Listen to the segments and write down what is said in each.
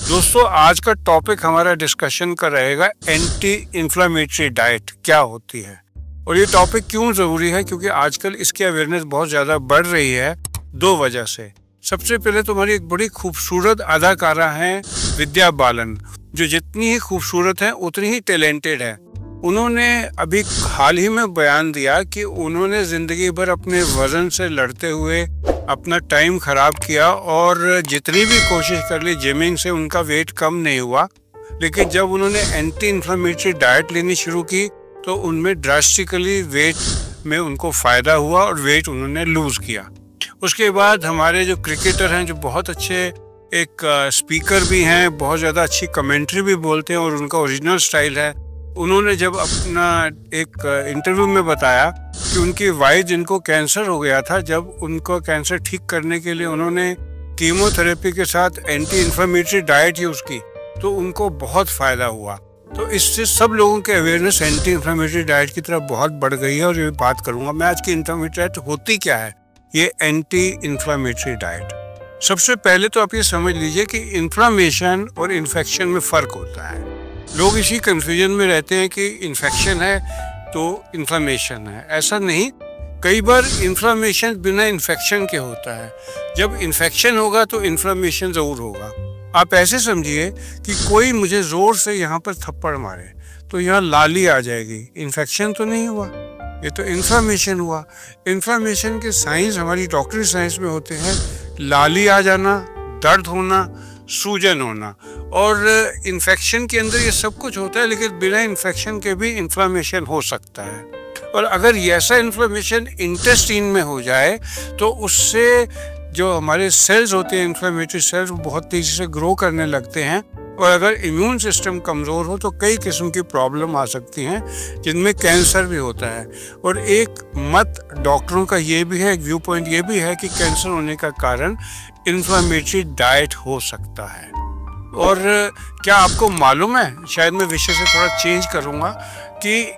दोस्तों आज का टॉपिक हमारा डिस्कशन का रहेगा एंटी इन्फ्लेमेटरी डाइट क्या होती है। और ये टॉपिक क्यों ज़रूरी है, क्योंकि आजकल इसकी अवेयरनेस बहुत ज़्यादा बढ़ रही है दो वजह से। सबसे पहले तो हमारी एक बड़ी खूबसूरत अदाकारा हैं विद्या बालन, जो जितनी ही खूबसूरत हैं उतनी ही टैलेंटेड है। उन्होंने अभी हाल ही में बयान दिया कि उन्होंने ज़िंदगी भर अपने वज़न से लड़ते हुए अपना टाइम ख़राब किया और जितनी भी कोशिश कर ली जिमिंग से उनका वेट कम नहीं हुआ। लेकिन जब उन्होंने एंटी इन्फ्लेमेटरी डाइट लेनी शुरू की तो उनमें ड्रास्टिकली वेट में उनको फ़ायदा हुआ और वेट उन्होंने लूज़ किया। उसके बाद हमारे जो क्रिकेटर हैं, जो बहुत अच्छे एक स्पीकर भी हैं, बहुत ज़्यादा अच्छी कमेंट्री भी बोलते हैं और उनका ओरिजिनल स्टाइल है, उन्होंने जब अपना एक इंटरव्यू में बताया कि उनकी वाइफ जिनको कैंसर हो गया था, जब उनको कैंसर ठीक करने के लिए उन्होंने कीमोथेरेपी के साथ एंटी इन्फ्लेमेटरी डाइट यूज़ की तो उनको बहुत फ़ायदा हुआ। तो इससे सब लोगों के अवेयरनेस एंटी इन्फ्लेमेटरी डाइट की तरफ बहुत बढ़ गई है। और ये बात करूँगा मैं आज की इन्फ्लेमेटरी डाइट होती क्या है। ये एंटी इन्फ्लेमेटरी डाइट, सबसे पहले तो आप ये समझ लीजिए कि इन्फ्लेमेशन और इन्फेक्शन में फ़र्क होता है। लोग इसी कंफ्यूजन में रहते हैं कि इन्फेक्शन है तो इन्फ्लेमेशन है। ऐसा नहीं, कई बार इन्फ्लेमेशन बिना इन्फेक्शन के होता है। जब इन्फेक्शन होगा तो इन्फ्लेमेशन ज़रूर होगा। आप ऐसे समझिए कि कोई मुझे ज़ोर से यहाँ पर थप्पड़ मारे तो यहाँ लाली आ जाएगी, इन्फेक्शन तो नहीं हुआ, ये तो इन्फ्लेमेशन हुआ। इन्फ्लेमेशन के साइंस हमारी डॉक्टरी साइंस में होते हैं लाली आ जाना, दर्द होना, सूजन होना। और इन्फेक्शन के अंदर ये सब कुछ होता है, लेकिन बिना इन्फेक्शन के भी इन्फ्लेमेशन हो सकता है। और अगर ऐसा इन्फ्लेमेशन इंटेस्टाइन में हो जाए तो उससे जो हमारे सेल्स होते हैं, इन्फ्लेमेटरी सेल्स, वो बहुत तेज़ी से ग्रो करने लगते हैं। और अगर इम्यून सिस्टम कमज़ोर हो तो कई किस्म की प्रॉब्लम आ सकती हैं, जिनमें कैंसर भी होता है। और एक मत डॉक्टरों का ये भी है, एक व्यू पॉइंट ये भी है कि कैंसर होने का कारण इन्फ्लेमेटरी डाइट हो सकता है। और क्या आपको मालूम है, शायद मैं विषय से थोड़ा चेंज करूँगा, कि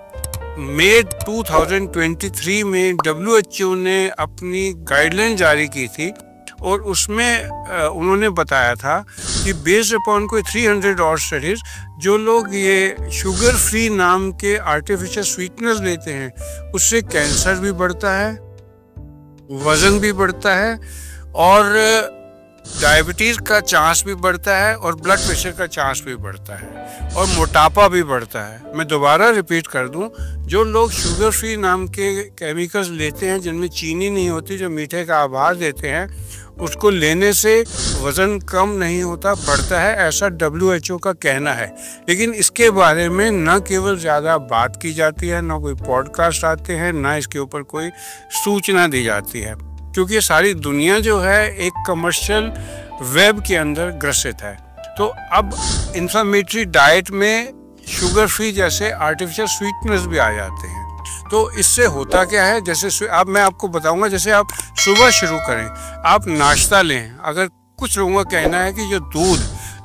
मई 2023 में WHO ने अपनी गाइडलाइन जारी की थी और उसमें उन्होंने बताया था कि बेस्ड अपॉन कोई 300 और स्टडीज़, जो लोग ये शुगर फ्री नाम के आर्टिफिशियल स्वीटनर्स लेते हैं उससे कैंसर भी बढ़ता है, वज़न भी बढ़ता है और डायबिटीज़ का चांस भी बढ़ता है और ब्लड प्रेशर का चांस भी बढ़ता है और मोटापा भी बढ़ता है। मैं दोबारा रिपीट कर दूं, जो लोग शुगर फ्री नाम के केमिकल्स लेते हैं जिनमें चीनी नहीं होती, जो मीठे का आभास देते हैं, उसको लेने से वज़न कम नहीं होता, बढ़ता है, ऐसा WHO का कहना है। लेकिन इसके बारे में न केवल ज़्यादा बात की जाती है, ना कोई पॉडकास्ट आते हैं, ना इसके ऊपर कोई सूचना दी जाती है, क्योंकि ये सारी दुनिया जो है एक कमर्शियल वेब के अंदर ग्रसित है। तो अब इन्फ्लेमेटरी डाइट में शुगर फ्री जैसे आर्टिफिशियल स्वीटनर्स भी आ जाते हैं। तो इससे होता क्या है, जैसे अब मैं आपको बताऊंगा, जैसे आप सुबह शुरू करें, आप नाश्ता लें। अगर कुछ लोगों का कहना है कि जो दूध,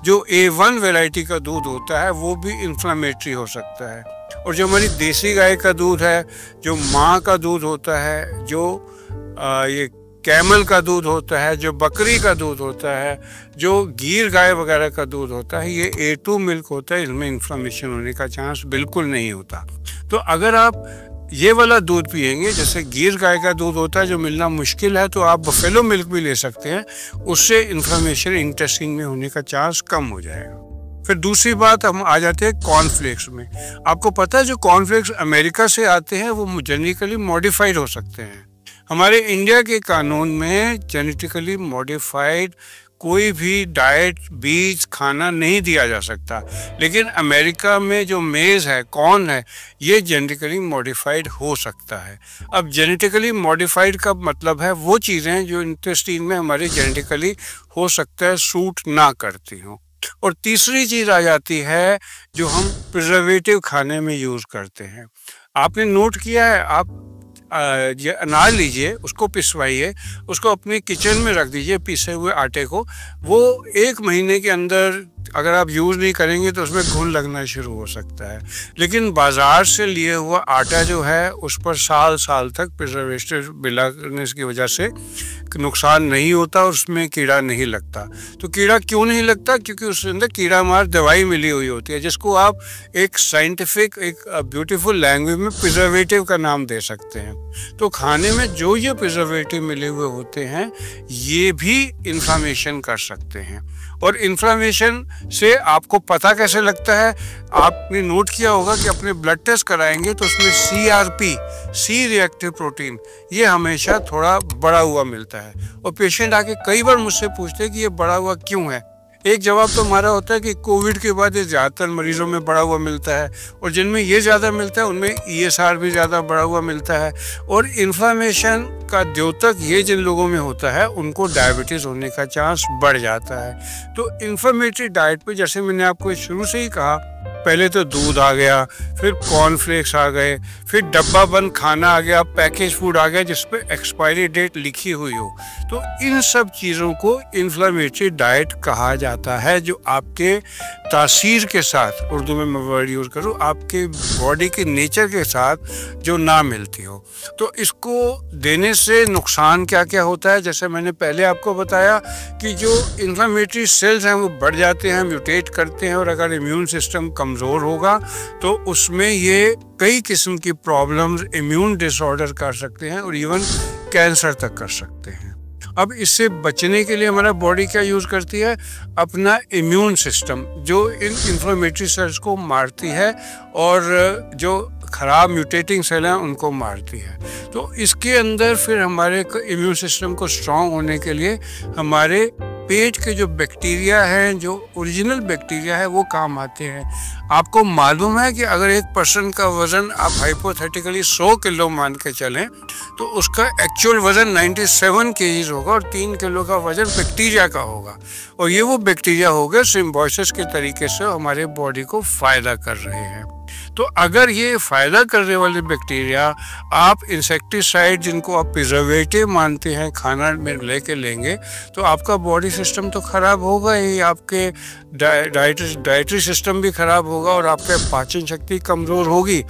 जो A1 वैरायटी का दूध होता है, वो भी इन्फ्लेमेटरी हो सकता है। और जो हमारी देसी गाय का दूध है, जो माँ का दूध होता है, जो ये कैमल का दूध होता है, जो बकरी का दूध होता है, जो गीर गाय वगैरह का दूध होता है, ये A2 मिल्क होता है, इसमें इन्फ्लेमेशन होने का चांस बिल्कुल नहीं होता। तो अगर आप ये वाला दूध पिएंगे, जैसे गीर गाय का दूध होता है जो मिलना मुश्किल है, तो आप बफेलो मिल्क भी ले सकते हैं, उससे इन्फ्लेमेशन इंटेस्टाइन में होने का चांस कम हो जाएगा। फिर दूसरी बात, हम आ जाते हैं कॉर्नफ्लेक्स में। आपको पता है जो कॉर्नफ्लेक्स अमेरिका से आते हैं वो जेनेटिकली मॉडिफाइड हो सकते हैं। हमारे इंडिया के कानून में जेनेटिकली मॉडिफाइड कोई भी डाइट, बीज, खाना नहीं दिया जा सकता। लेकिन अमेरिका में जो मेज़ है, कॉर्न है, ये जेनेटिकली मॉडिफाइड हो सकता है। अब जेनेटिकली मॉडिफाइड का मतलब है वो चीज़ें जो इंटेस्टाइन में हमारे जेनेटिकली हो सकता है सूट ना करती हों। और तीसरी चीज़ आ जाती है जो हम प्रिजर्वेटिव खाने में यूज़ करते हैं। आपने नोट किया है, आप अनाज लीजिए, उसको पिसवाइए, उसको अपने किचन में रख दीजिए, पिसे हुए आटे को, वो 1 महीने के अंदर अगर आप यूज़ नहीं करेंगे तो उसमें घुन लगना शुरू हो सकता है। लेकिन बाज़ार से लिए हुआ आटा जो है उस पर साल साल तक प्रिजर्वेटिव मिलाने की वजह से नुकसान नहीं होता और उसमें कीड़ा नहीं लगता। तो कीड़ा क्यों नहीं लगता? क्योंकि उसके अंदर कीड़ा मार दवाई मिली हुई होती है, जिसको आप एक साइंटिफिक, एक ब्यूटीफुल लैंग्वेज में प्रिजर्वेटिव का नाम दे सकते हैं। तो खाने में जो ये प्रिजर्वेटिव मिले हुए होते हैं ये भी इन्फ्लामेशन कर सकते हैं। और इन्फ्लामेशन से आपको पता कैसे लगता है? आपने नोट किया होगा कि अपने ब्लड टेस्ट कराएंगे तो उसमें CRP, सी रिएक्टिव प्रोटीन, ये हमेशा थोड़ा बढ़ा हुआ मिलता है। और पेशेंट आके कई बार मुझसे पूछते हैं कि ये बढ़ा हुआ क्यों है। एक जवाब तो हमारा होता है कि कोविड के बाद ये ज़्यादातर मरीजों में बढ़ा हुआ मिलता है, और जिनमें ये ज़्यादा मिलता है उनमें ESR भी ज़्यादा बढ़ा हुआ मिलता है। और इन्फ्लामेशन का द्योतक ये जिन लोगों में होता है उनको डायबिटीज़ होने का चांस बढ़ जाता है। तो इन्फ्लेमेटरी डाइट पे, जैसे मैंने आपको शुरू से ही कहा, पहले तो दूध आ गया, फिर कॉर्नफ्लेक्स आ गए, फिर डब्बा बंद खाना आ गया, पैकेज फूड आ गया जिस पे एक्सपायरी डेट लिखी हुई हो। तो इन सब चीज़ों को इन्फ्लेमेटरी डाइट कहा जाता है, जो आपके तासीर के साथ, उर्दू में मैं वर्ड यूज़ करूँ, आपके बॉडी के नेचर के साथ जो ना मिलती हो। तो इसको देने से नुकसान क्या क्या होता है? जैसे मैंने पहले आपको बताया कि जो इन्फ्लेमेटरी सेल्स हैं वो बढ़ जाते हैं, म्यूटेट करते हैं, और अगर इम्यून सिस्टम कमज़ोर होगा तो उसमें ये कई किस्म की प्रॉब्लम्स, इम्यून डिसऑर्डर कर सकते हैं और इवन कैंसर तक कर सकते हैं। अब इससे बचने के लिए हमारा बॉडी क्या यूज़ करती है? अपना इम्यून सिस्टम, जो इन इन्फ्लेमेटरी सेल्स को मारती है और जो ख़राब म्यूटेटिंग सेल हैं उनको मारती है। तो इसके अंदर फिर हमारे इम्यून सिस्टम को स्ट्रॉन्ग होने के लिए हमारे पेट के जो बैक्टीरिया हैं, जो ओरिजिनल बैक्टीरिया है, वो काम आते हैं। आपको मालूम है कि अगर एक पर्सन का वज़न आप हाइपोथेटिकली 100 किलो मान के चलें तो उसका एक्चुअल वज़न 97 kg होगा और 3 किलो का वज़न बैक्टीरिया का होगा। और ये वो बैक्टीरिया होगा सिम्बायोसिस के तरीके से हमारे बॉडी को फ़ायदा कर रहे हैं। तो अगर ये फ़ायदा करने वाले बैक्टीरिया आप इंसेक्टिसाइड, जिनको आप प्रिजर्वेटिव मानते हैं, खाना में लेके लेंगे तो आपका बॉडी सिस्टम तो ख़राब होगा ही, आपके डाइटरी सिस्टम भी ख़राब होगा और आपके पाचन शक्ति कमज़ोर होगी।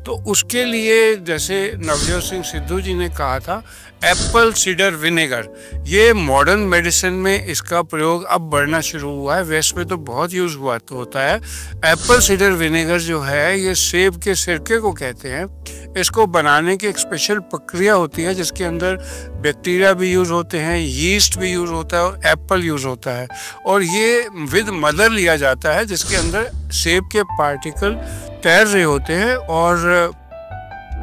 तो उसके लिए, जैसे नवजोत सिंह सिद्धू जी ने कहा था, एप्पल सीडर विनेगर, ये मॉडर्न मेडिसिन में इसका प्रयोग अब बढ़ना शुरू हुआ है। वेस्ट में तो बहुत यूज़ हुआ तो होता है। एप्पल सीडर विनेगर जो है ये सेब के सिरके को कहते हैं। इसको बनाने की एक स्पेशल प्रक्रिया होती है जिसके अंदर बैक्टीरिया भी यूज़ होते हैं, यीस्ट भी यूज़ होता है और एप्पल यूज़ होता है। और ये विद मदर लिया जाता है जिसके अंदर सेब के पार्टिकल तैर रहे होते हैं। और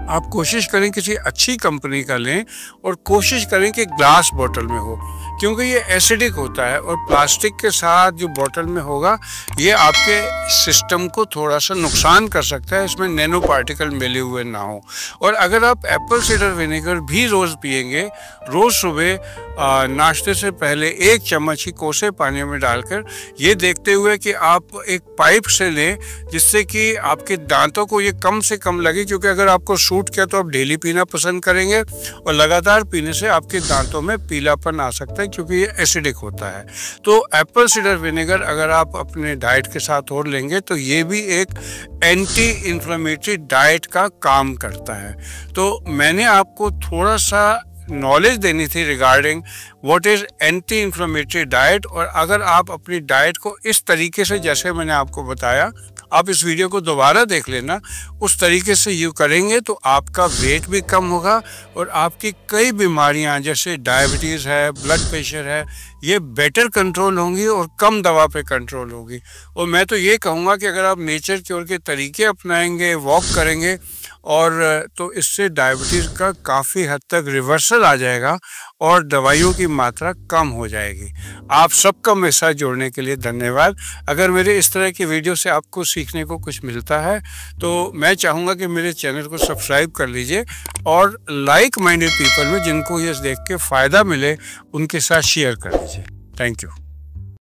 आप कोशिश करें किसी अच्छी कंपनी का लें और कोशिश करें कि ग्लास बोतल में हो, क्योंकि ये एसिडिक होता है और प्लास्टिक के साथ जो बोतल में होगा ये आपके सिस्टम को थोड़ा सा नुकसान कर सकता है, इसमें नैनो पार्टिकल मिले हुए ना हो। और अगर आप एप्पल सीडर विनेगर भी रोज़ पिएंगे, रोज़ सुबह नाश्ते से पहले 1 चम्मच ही कोसे पानी में डालकर, ये देखते हुए कि आप एक पाइप से लें जिससे कि आपके दांतों को ये कम से कम लगे, क्योंकि अगर आपको सूट किया तो आप डेली पीना पसंद करेंगे और लगातार पीने से आपके दांतों में पीलापन आ सकता है क्योंकि ये एसिडिक होता है। तो एप्पल सीडर विनेगर अगर आप अपने डाइट के साथ और लेंगे तो ये भी एक एंटी इन्फ्लेमेटरी डाइट का काम करता है। तो मैंने आपको थोड़ा सा नॉलेज देनी थी regarding what is anti inflammatory diet. और अगर आप अपनी डाइट को इस तरीके से, जैसे मैंने आपको बताया, आप इस वीडियो को दोबारा देख लेना, उस तरीके से यू करेंगे तो आपका वेट भी कम होगा और आपकी कई बीमारियां जैसे डायबिटीज़ है, ब्लड प्रेशर है, ये बेटर कंट्रोल होंगी और कम दवा पे कंट्रोल होगी। और मैं तो ये कहूँगा कि अगर आप नेचर क्योर के तरीके अपनाएंगे, वॉक करेंगे, और तो इससे डायबिटीज़ का काफ़ी हद तक रिवर्सल आ जाएगा और दवाइयों की मात्रा कम हो जाएगी। आप सबका मेरे साथ जोड़ने के लिए धन्यवाद। अगर मेरे इस तरह की वीडियो से आपको सीखने को कुछ मिलता है तो मैं चाहूँगा कि मेरे चैनल को सब्सक्राइब कर लीजिए और लाइक माइंडेड पीपल में जिनको ये देख के फ़ायदा मिले उनके साथ शेयर कर लीजिए। Thank you.